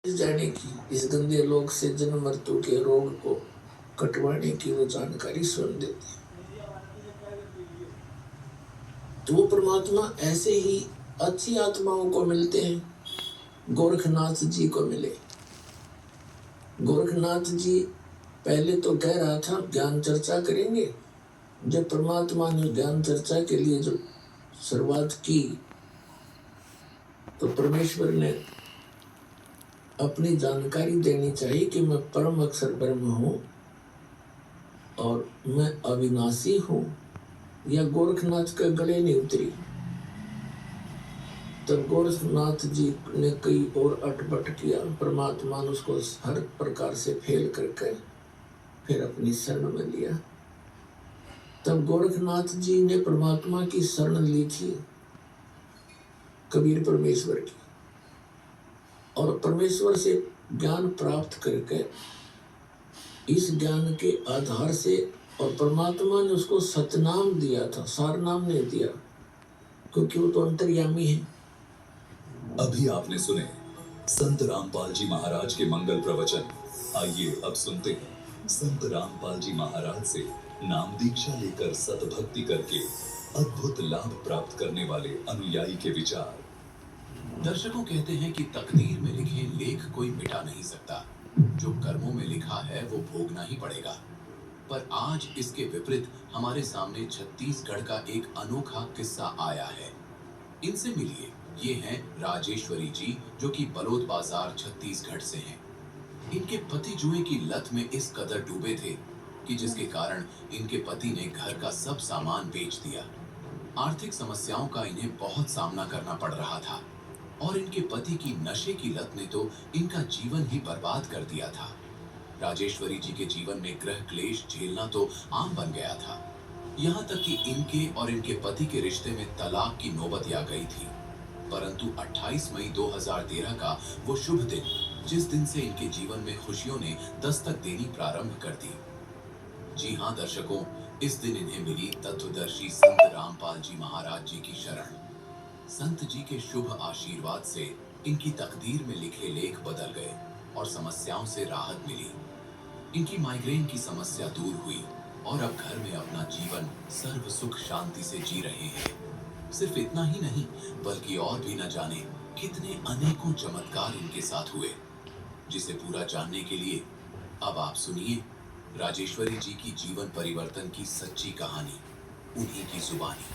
जाने की, इस गंदे लोक से जन्म मृत्यु के रोग को कटवाने की वो जानकारी स्वयं देती है। तो वो परमात्मा ऐसे ही अच्छी आत्माओं को मिलते हैं। गोरखनाथ जी को मिले। गोरखनाथ जी पहले तो कह रहा था ज्ञान चर्चा करेंगे। जब परमात्मा ने ज्ञान चर्चा के लिए जो शुरुआत की तो परमेश्वर ने अपनी जानकारी देनी चाहिए कि मैं परम अक्षर ब्रह्म हूं और मैं अविनाशी हूं। यह गोरखनाथ के गले नहीं उतरी। तब गोरखनाथ जी ने कई और अटपट किया। परमात्मा ने उसको हर प्रकार से फेल करके फिर अपनी शरण में लिया। तब गोरखनाथ जी ने परमात्मा की शरण ली थी, कबीर परमेश्वर की, और परमेश्वर से ज्ञान प्राप्त करके इस ज्ञान के आधार से, और परमात्मा ने उसको सतनाम दिया था, सार नाम नहीं दिया, क्योंकि वो तो अंतर्यामी है। अभी आपने सुने संत रामपाल जी महाराज के मंगल प्रवचन। आइए अब सुनते हैं संत रामपाल जी महाराज से नाम दीक्षा लेकर सतभक्ति करके अद्भुत लाभ प्राप्त करने वाले अनुयायी के विचार। दर्शकों कहते हैं कि तकदीर में लिखे लेख कोई मिटा नहीं सकता। जो कर्मों में लिखा है वो भोगना ही पड़ेगा। पर आज इसके विपरीत हमारे सामने छत्तीसगढ़ का एक अनोखा किस्सा आया है। इनसे मिलिए। ये हैं राजेश्वरी जी, जो कि बलोद बाजार छत्तीसगढ़ से हैं। इनके पति जुए की लत में इस कदर डूबे थे कि जिसके कारण इनके पति ने घर का सब सामान बेच दिया। आर्थिक समस्याओं का इन्हें बहुत सामना करना पड़ रहा था और इनके पति की नशे की लत ने तो इनका जीवन ही बर्बाद कर दिया था। राजेश्वरी जी के जीवन में ग्रह क्लेश झेलना तो आम बन गया था। यहाँ तक कि इनके और इनके पति के रिश्ते में तलाक की नौबत आ गई थी। परंतु 28 मई 2013 का वो शुभ दिन, जिस दिन से इनके जीवन में खुशियों ने दस्तक देनी प्रारंभ कर दी। जी हाँ दर्शकों, इस दिन इन्हें मिली तत्वदर्शी संत रामपाल जी महाराज जी की शरण। संत जी के शुभ आशीर्वाद से इनकी तकदीर में लिखे लेख बदल गए और समस्याओं से राहत मिली। इनकी माइग्रेन की समस्या दूर हुई और अब घर में अपना जीवन सर्व सुख शांति से जी रहे हैं। सिर्फ इतना ही नहीं, बल्कि और भी न जाने कितने अनेकों चमत्कार इनके साथ हुए, जिसे पूरा जानने के लिए अब आप सुनिए राजेश्वरी जी की जीवन परिवर्तन की सच्ची कहानी, उन्हीं की जुबानी।